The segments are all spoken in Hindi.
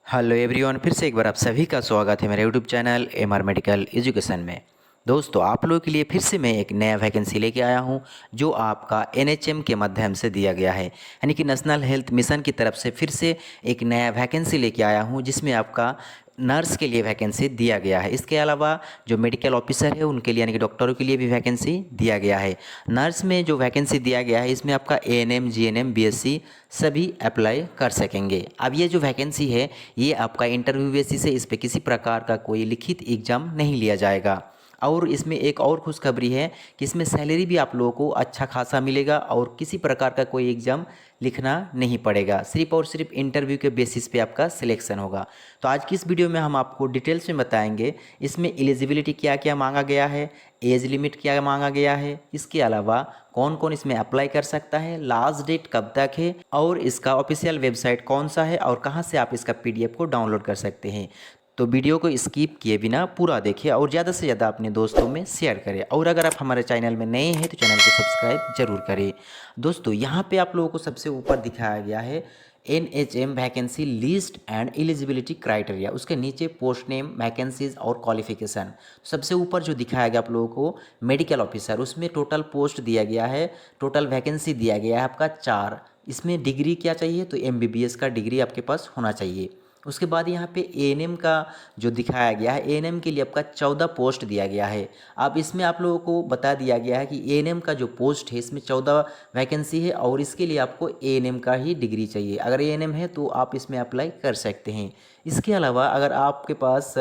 हेलो एवरीवन, फिर से एक बार आप सभी का स्वागत है मेरे YouTube channel MR medical education में। दोस्तों, आप लोगों के लिए फिर से मैं एक नया वैकेंसी लेके आया हूं जो आपका एनएचएम के माध्यम से दिया गया है, यानी कि नेशनल हेल्थ मिशन की तरफ से फिर से एक नया वैकेंसी लेके आया हूं जिसमें आपका नर्स के लिए वैकेंसी दिया गया है। इसके अलावा जो मेडिकल ऑफिसर है उनके लिए यानी कि डॉक्टरों के लिए भी वैकेंसी दिया गया है। नर्स में जो वैकेंसी दिया गया है इसमें आपका एएनएम, जीएनएम, बीएससी सभी अप्लाई कर सकेंगे। अब ये जो वैकेंसी है ये आपका इंटरव्यू बेसिस है, इस पर किसी प्रकार का कोई लिखित एग्जाम नहीं लिया जाएगा। और इसमें एक और खुशखबरी है कि इसमें सैलरी भी आप लोगों को अच्छा खासा मिलेगा और किसी प्रकार का कोई एग्ज़ाम लिखना नहीं पड़ेगा, सिर्फ और सिर्फ इंटरव्यू के बेसिस पे आपका सिलेक्शन होगा। तो आज की इस वीडियो में हम आपको डिटेल्स में बताएंगे इसमें एलिजिबिलिटी क्या क्या मांगा गया है, एज लिमिट क्या मांगा गया है, इसके अलावा कौन कौन इसमें अप्लाई कर सकता है, लास्ट डेट कब तक है और इसका ऑफिशियल वेबसाइट कौन सा है और कहाँ से आप इसका पीडीएफ को डाउनलोड कर सकते हैं। तो वीडियो को स्किप किए बिना पूरा देखिए और ज़्यादा से ज़्यादा अपने दोस्तों में शेयर करें। और अगर आप हमारे चैनल में नए हैं तो चैनल को सब्सक्राइब जरूर करें। दोस्तों, यहाँ पे आप लोगों को सबसे ऊपर दिखाया गया है NHM vacancy list and eligibility criteria, उसके नीचे पोस्ट नेम, वैकेंसीज और क्वालिफिकेशन। सबसे ऊपर जो दिखाया गया आप लोगों को मेडिकल ऑफिसर, उसमें टोटल पोस्ट दिया गया है, टोटल वैकेंसी दिया गया है आपका 4। इसमें डिग्री क्या चाहिए तो एमबीबीएस का डिग्री आपके पास होना चाहिए। उसके बाद यहाँ पे एएनएम का जो दिखाया गया है, एएनएम के लिए आपका 14 पोस्ट दिया गया है। अब इसमें आप लोगों को बता दिया गया है कि एएनएम का जो पोस्ट है इसमें 14 वैकेंसी है और इसके लिए आपको एएनएम का ही डिग्री चाहिए। अगर एएनएम है तो आप इसमें अप्लाई कर सकते हैं। इसके अलावा अगर आपके पास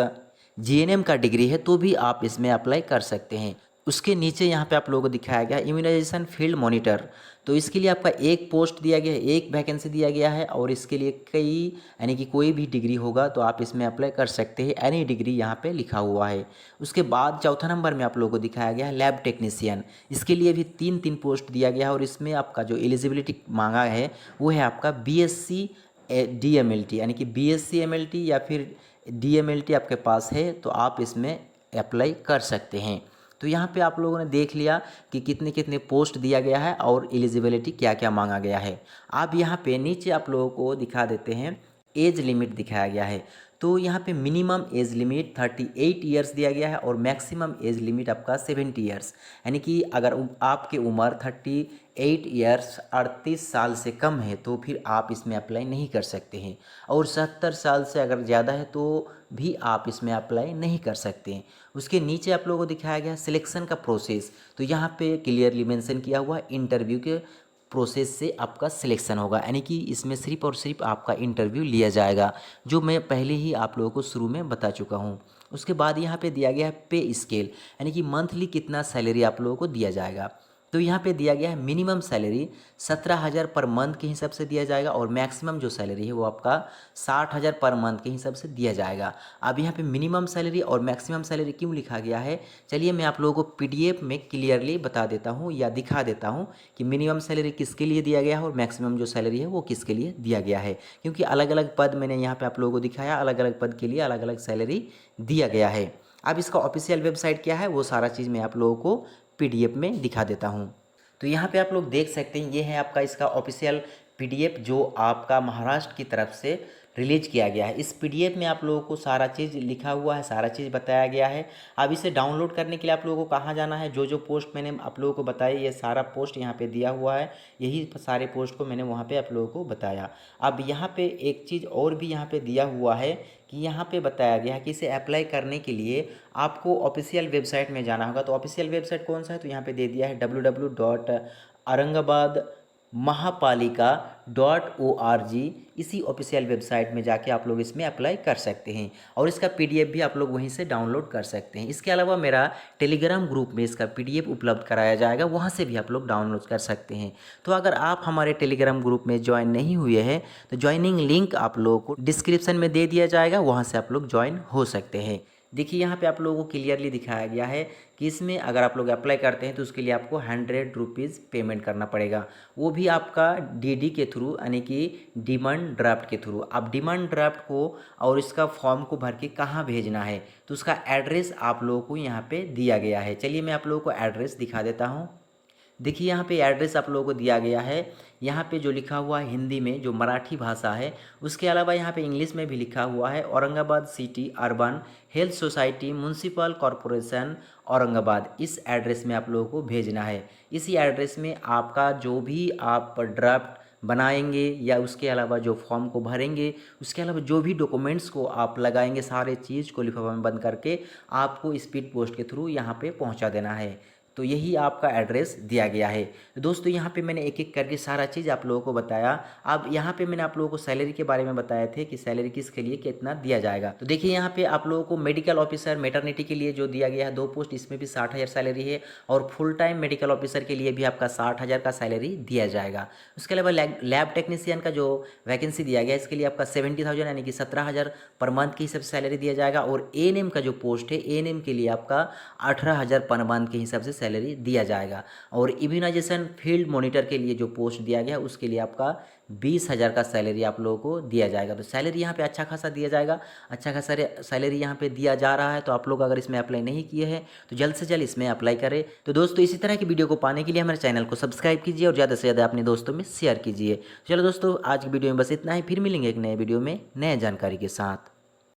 जीएनएम का डिग्री है तो भी आप इसमें अप्लाई कर सकते हैं। उसके नीचे यहाँ पे आप लोगों को दिखाया गया इम्यूनाइजेशन फील्ड मॉनिटर, तो इसके लिए आपका एक पोस्ट दिया गया है, एक वैकेंसी दिया गया है और इसके लिए कई यानी कि कोई भी डिग्री होगा तो आप इसमें अप्लाई कर सकते हैं, एनी डिग्री यहाँ पे लिखा हुआ है। उसके बाद चौथा नंबर में आप लोगों को दिखाया गया है लैब टेक्नीशियन, इसके लिए भी तीन तीन पोस्ट दिया गया है और इसमें आपका जो एलिजिबिलिटी मांगा है वो है आपका बीएससी डीएमएलटी, यानी कि बीएससी एमएलटी या फिर डीएमएलटी आपके पास है तो आप इसमें अप्लाई कर सकते हैं। तो यहाँ पे आप लोगों ने देख लिया कि कितने कितने पोस्ट दिया गया है और एलिजिबिलिटी क्या क्या मांगा गया है। अब यहाँ पे नीचे आप लोगों को दिखा देते हैं एज लिमिट दिखाया गया है। तो यहाँ पे मिनिमम एज लिमिट 38 ईयर्स दिया गया है और मैक्सिमम एज लिमिट आपका 70 ईयर्स, यानी कि अगर आपकी उम्र 38 ईयर्स 38 साल से कम है तो फिर आप इसमें अप्लाई नहीं कर सकते हैं और 70 साल से अगर ज़्यादा है तो भी आप इसमें अप्लाई नहीं कर सकते हैं। उसके नीचे आप लोगों को दिखाया गया सिलेक्शन का प्रोसेस, तो यहाँ पे क्लियरली मेंशन किया हुआ इंटरव्यू के प्रोसेस से आपका सिलेक्शन होगा, यानी कि इसमें सिर्फ और सिर्फ आपका इंटरव्यू लिया जाएगा, जो मैं पहले ही आप लोगों को शुरू में बता चुका हूँ। उसके बाद यहाँ पे दिया गया है पे स्केल, यानी कि मंथली कितना सैलरी आप लोगों को दिया जाएगा। तो यहाँ पे दिया गया है मिनिमम सैलरी 17,000 पर मंथ के हिसाब से दिया जाएगा और मैक्सिमम जो सैलरी है वो आपका 60,000 पर मंथ के हिसाब से दिया जाएगा। अब यहाँ पे मिनिमम सैलरी और मैक्सिमम सैलरी क्यों लिखा गया है, चलिए मैं आप लोगों को पीडीएफ में क्लियरली बता देता हूँ या दिखा देता हूँ कि मिनिमम सैलरी किसके लिए दिया गया है और मैक्सिमम जो सैलरी है वो किसके लिए दिया गया है, क्योंकि अलग अलग पद मैंने यहाँ पे आप लोगों को दिखाया, अलग अलग पद के लिए अलग अलग सैलरी दिया गया है। अब इसका ऑफिशियल वेबसाइट क्या है वो सारा चीज़ मैं आप लोगों को पीडीएफ में दिखा देता हूँ। तो यहाँ पे आप लोग देख सकते हैं ये है आपका इसका ऑफिशियल पीडीएफ जो आपका महाराष्ट्र की तरफ से रिलीज किया गया है। इस पीडीएफ में आप लोगों को सारा चीज़ लिखा हुआ है, सारा चीज़ बताया गया है। अब इसे डाउनलोड करने के लिए आप लोगों को कहाँ जाना है, जो जो पोस्ट मैंने आप लोगों को बताई ये सारा पोस्ट यहाँ पे दिया हुआ है, यही सारे पोस्ट को मैंने वहाँ पे आप लोगों को बताया। अब यहाँ पे एक चीज़ और भी यहाँ पे दिया हुआ है कि यहाँ पे बताया गया है कि इसे अप्लाई करने के लिए आपको ऑफिशियल वेबसाइट में जाना होगा। तो ऑफिशियल वेबसाइट कौन सा है, तो यहाँ पे दे दिया है www.aurangabadmahapalika.org। इसी ऑफिशियल वेबसाइट में जाके आप लोग इसमें अप्लाई कर सकते हैं और इसका पीडीएफ भी आप लोग वहीं से डाउनलोड कर सकते हैं। इसके अलावा मेरा टेलीग्राम ग्रुप में इसका पीडीएफ उपलब्ध कराया जाएगा, वहाँ से भी आप लोग डाउनलोड कर सकते हैं। तो अगर आप हमारे टेलीग्राम ग्रुप में ज्वाइन नहीं हुए हैं तो ज्वाइनिंग लिंक आप लोगों को डिस्क्रिप्शन में दे दिया जाएगा, वहाँ से आप लोग ज्वाइन हो सकते हैं। देखिए यहाँ पे आप लोगों को क्लियरली दिखाया गया है कि इसमें अगर आप लोग अप्लाई करते हैं तो उसके लिए आपको 100 रुपीज़ पेमेंट करना पड़ेगा, वो भी आपका डीडी के थ्रू, यानी कि डिमांड ड्राफ्ट के थ्रू। आप डिमांड ड्राफ्ट को और इसका फॉर्म को भर के कहाँ भेजना है तो उसका एड्रेस आप लोगों को यहाँ पे दिया गया है। चलिए मैं आप लोगों को एड्रेस दिखा देता हूँ। देखिए यहाँ पे एड्रेस आप लोगों को दिया गया है। यहाँ पे जो लिखा हुआ है हिंदी में, जो मराठी भाषा है, उसके अलावा यहाँ पे इंग्लिश में भी लिखा हुआ है, Aurangabad city urban health society municipal corporation Aurangabad. इस एड्रेस में आप लोगों को भेजना है। इसी एड्रेस में आपका जो भी आप ड्राफ्ट बनाएंगे या उसके अलावा जो फॉर्म को भरेंगे, उसके अलावा जो भी डॉक्यूमेंट्स को आप लगाएंगे, सारे चीज़ को लिफाफा में बंद करके आपको स्पीड पोस्ट के थ्रू यहाँ पे पहुँचा देना है। तो यही आपका एड्रेस दिया गया है। तो दोस्तों यहाँ पे मैंने एक एक करके सारा चीज़ आप लोगों को बताया। अब यहाँ पे मैंने आप लोगों को सैलरी के बारे में बताए थे कि सैलरी किसके लिए कितना दिया जाएगा। तो देखिए यहाँ पे आप लोगों को मेडिकल ऑफिसर मैटरनिटी के लिए जो दिया गया है 2 पोस्ट, इसमें भी 60,000 सैलरी है, और फुल टाइम मेडिकल ऑफिसर के लिए भी आपका 60,000 का सैलरी दिया जाएगा। उसके अलावा लैब टेक्नीशियन का जो वैकेंसी दिया गया है, इसके लिए आपका 70,000 यानी कि 17,000 पर मंथ के हिसाब से सैलरी दिया जाएगा। और एएनएम का जो पोस्ट है, एएनएम के लिए आपका 18,000 पर मंथ के हिसाब से सैलरी दिया जाएगा। और इम्यूनाइजेशन फील्ड मॉनिटर के लिए जो पोस्ट दिया गया है, उसके लिए आपका 20,000 का सैलरी आप लोगों को दिया जाएगा। तो सैलरी यहाँ पे अच्छा खासा दिया जाएगा, अच्छा खासा सैलरी यहाँ पे दिया जा रहा है। तो आप लोग अगर इसमें अप्लाई नहीं किए हैं तो जल्द से जल्द इसमें अप्लाई करें। तो दोस्तों इसी तरह की वीडियो को पाने के लिए हमारे चैनल को सब्सक्राइब कीजिए और ज़्यादा से ज़्यादा अपने दोस्तों में शेयर कीजिए। चलो दोस्तों, आज की वीडियो में बस इतना ही, फिर मिलेंगे एक नए वीडियो में नए जानकारी के साथ।